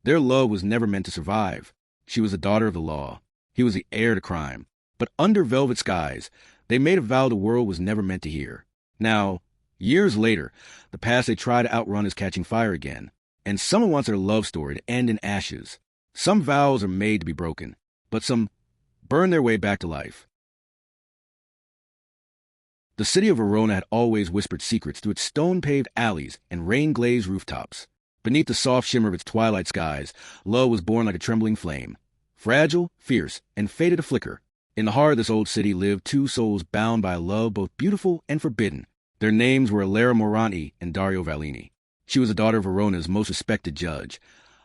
Their love was never meant to survive. She was the daughter of the law. He was the heir to crime. But under velvet skies, they made a vow the world was never meant to hear. Now, years later, the past they try to outrun is catching fire again, and someone wants their love story to end in ashes. Some vows are made to be broken, but some burn their way back to life. The city of Verona had always whispered secrets through its stone-paved alleys and rain-glazed rooftops. Beneath the soft shimmer of its twilight skies, love was born like a trembling flame. Fragile, fierce, and fated to flicker. In the heart of this old city lived two souls bound by a love both beautiful and forbidden. Their names were Ilera Moranti and Dario Vallini. She was the daughter of Verona's most respected judge,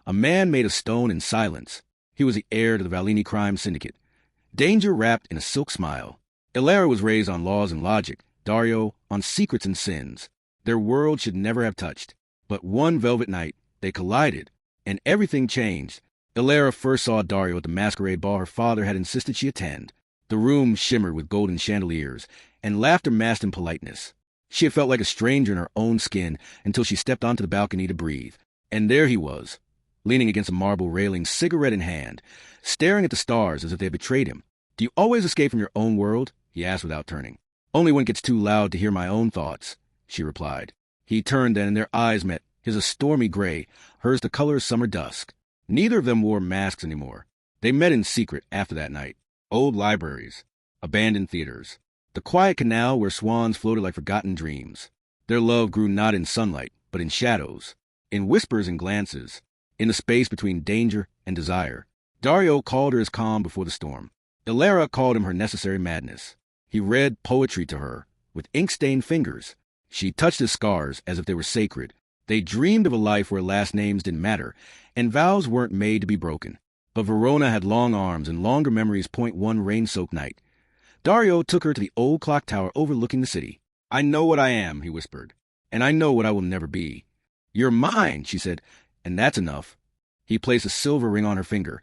a man made of stone and silence. He was the heir to the Vallini crime syndicate. Danger wrapped in a silk smile. Ilera was raised on laws and logic, Dario on secrets and sins. Their world should never have touched. But one velvet night, they collided, and everything changed. Ilera first saw Dario at the masquerade ball her father had insisted she attend. The room shimmered with golden chandeliers, and laughter masked in politeness. She had felt like a stranger in her own skin until she stepped onto the balcony to breathe. And there he was, leaning against a marble railing, cigarette in hand, staring at the stars as if they had betrayed him. "Do you always escape from your own world?" he asked without turning. "Only when it gets too loud to hear my own thoughts," she replied. He turned then, and their eyes met, his a stormy gray, hers the color of summer dusk. Neither of them wore masks anymore. They met in secret after that night. Old libraries, abandoned theaters, the quiet canal where swans floated like forgotten dreams. Their love grew not in sunlight, but in shadows, in whispers and glances, in the space between danger and desire. Dario called her his calm before the storm. Ilera called him her necessary madness. He read poetry to her, with ink-stained fingers. She touched his scars as if they were sacred. They dreamed of a life where last names didn't matter, and vows weren't made to be broken. But Verona had long arms, and longer memories point one rain-soaked night. Dario took her to the old clock tower overlooking the city. "I know what I am," he whispered, "and I know what I will never be." "You're mine," she said, "and that's enough." He placed a silver ring on her finger.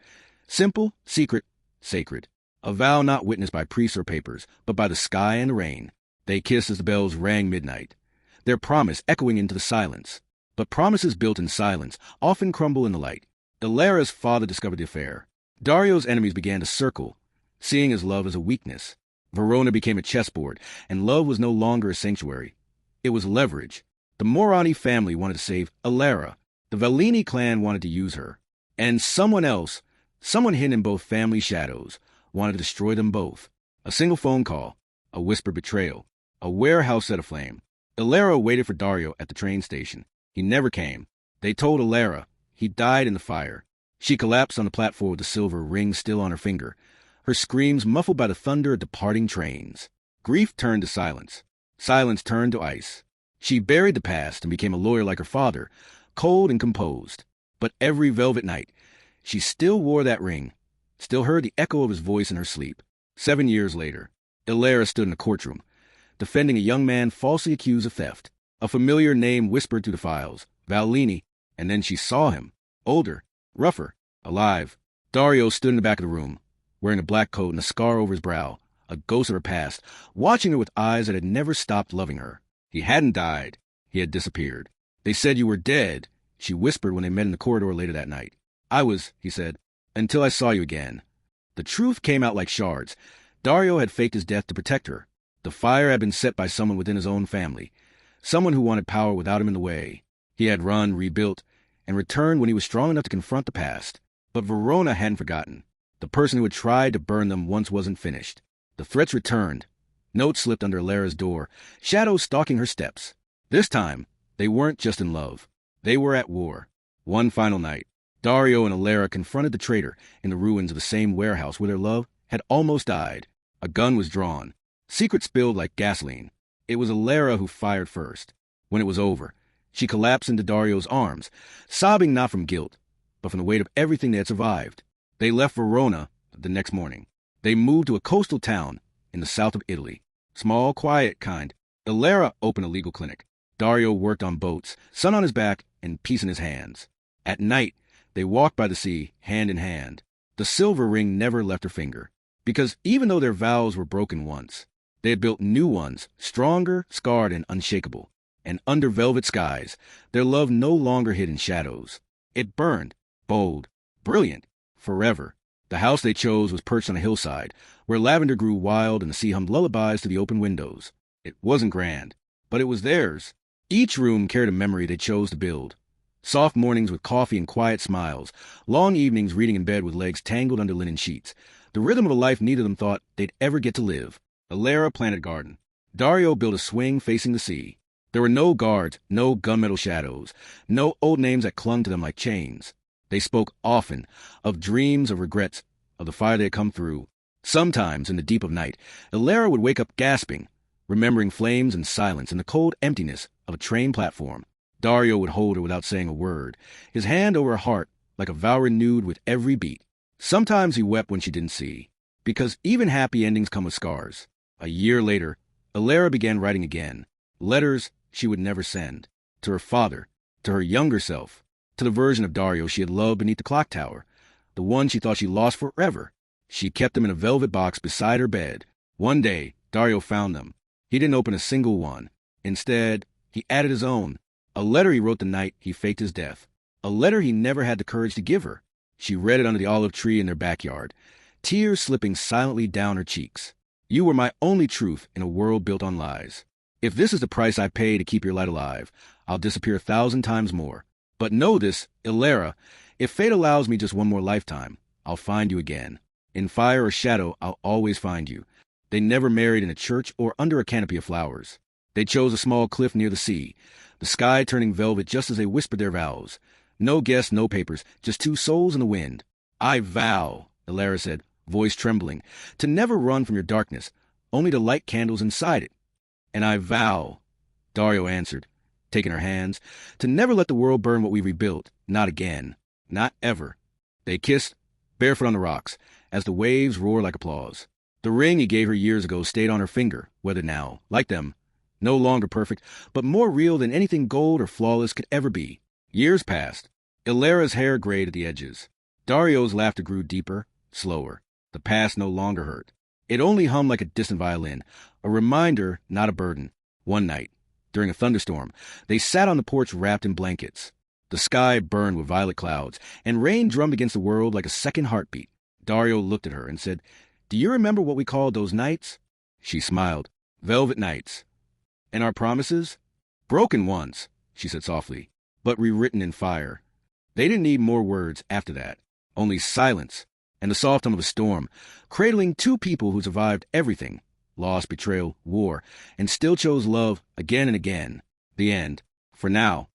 Simple, secret, sacred. A vow not witnessed by priests or papers, but by the sky and the rain. They kissed as the bells rang midnight, their promise echoing into the silence. But promises built in silence often crumble in the light. Ilera's father discovered the affair. Dario's enemies began to circle, seeing his love as a weakness. Verona became a chessboard, and love was no longer a sanctuary. It was leverage. The Moranti family wanted to save Ilera. The Vallini clan wanted to use her. And someone else, someone hidden in both family shadows, wanted to destroy them both. A single phone call, a whispered betrayal, a warehouse set aflame. Ilera waited for Dario at the train station. He never came. They told Ilera he died in the fire. She collapsed on the platform with the silver ring still on her finger, her screams muffled by the thunder of departing trains. Grief turned to silence. Silence turned to ice. She buried the past and became a lawyer like her father, cold and composed. But every velvet night, she still wore that ring, still heard the echo of his voice in her sleep. 7 years later, Ilera stood in a courtroom, defending a young man falsely accused of theft. A familiar name whispered through the files, Vallini, and then she saw him, older, rougher, alive. Dario stood in the back of the room, wearing a black coat and a scar over his brow, a ghost of her past, watching her with eyes that had never stopped loving her. He hadn't died. He had disappeared. "They said you were dead," she whispered when they met in the corridor later that night. "I was," he said, "until I saw you again." The truth came out like shards. Dario had faked his death to protect her. The fire had been set by someone within his own family, someone who wanted power without him in the way. He had run, rebuilt, and returned when he was strong enough to confront the past. But Verona hadn't forgotten. The person who had tried to burn them once wasn't finished. The threats returned. Notes slipped under Ilera's door, shadows stalking her steps. This time, they weren't just in love. They were at war. One final night, Dario and Ilera confronted the traitor in the ruins of the same warehouse where their love had almost died. A gun was drawn. Secrets spilled like gasoline. It was Ilera who fired first. When it was over, she collapsed into Dario's arms, sobbing not from guilt, but from the weight of everything they had survived. They left Verona the next morning. They moved to a coastal town in the south of Italy. Small, quiet kind. Ilera opened a legal clinic. Dario worked on boats, sun on his back and peace in his hands. At night, they walked by the sea, hand in hand. The silver ring never left her finger, because even though their vows were broken once, they had built new ones, stronger, scarred, and unshakable. And under velvet skies, their love no longer hid in shadows. It burned, Bold, brilliant, forever. The house they chose was perched on a hillside, where lavender grew wild and the sea hummed lullabies to the open windows. It wasn't grand, but it was theirs. Each room carried a memory they chose to build. Soft mornings with coffee and quiet smiles, long evenings reading in bed with legs tangled under linen sheets. The rhythm of a life neither of them thought they'd ever get to live. Alara planted a garden. Dario built a swing facing the sea. There were no guards, no gunmetal shadows, no old names that clung to them like chains. They spoke often of dreams, of regrets, of the fire they had come through. Sometimes, in the deep of night, Alara would wake up gasping, remembering flames and silence and the cold emptiness of a train platform. Dario would hold her without saying a word, his hand over her heart like a vow renewed with every beat. Sometimes he wept when she didn't see, because even happy endings come with scars. A year later, Alara began writing again, letters she would never send, to her father, to her younger self, to the version of Dario she had loved beneath the clock tower, the one she thought she lost forever. She kept them in a velvet box beside her bed. One day, Dario found them. He didn't open a single one. Instead, he added his own, a letter he wrote the night he faked his death, a letter he never had the courage to give her. She read it under the olive tree in their backyard, tears slipping silently down her cheeks. You were my only truth in a world built on lies. If this is the price I pay to keep your light alive, I'll disappear 1,000 times more. But know this, Alara, if fate allows me just one more lifetime, I'll find you again. In fire or shadow, I'll always find you. They never married in a church or under a canopy of flowers. They chose a small cliff near the sea, the sky turning velvet just as they whispered their vows. No guests, no papers, just two souls in the wind. I vow, Alara said, voice trembling, to never run from your darkness, only to light candles inside it. And I vow, Dario answered, taking her hands, to never let the world burn what we rebuilt, not again, not ever. They kissed, barefoot on the rocks, as the waves roared like applause. The ring he gave her years ago stayed on her finger, weathered now, like them, no longer perfect, but more real than anything gold or flawless could ever be. Years passed. Ilara's hair grayed at the edges. Dario's laughter grew deeper, slower. The past no longer hurt. It only hummed like a distant violin, a reminder, not a burden. One night, during a thunderstorm, they sat on the porch wrapped in blankets. The sky burned with violet clouds, and rain drummed against the world like a second heartbeat. Dario looked at her and said, "Do you remember what we called those nights?" She smiled. "Velvet nights." "And our promises?" "Broken ones," she said softly, "but rewritten in fire." They didn't need more words after that, only silence and the soft hum of a storm, cradling two people who survived everything, loss, betrayal, war, and still chose love again and again. The end. For now.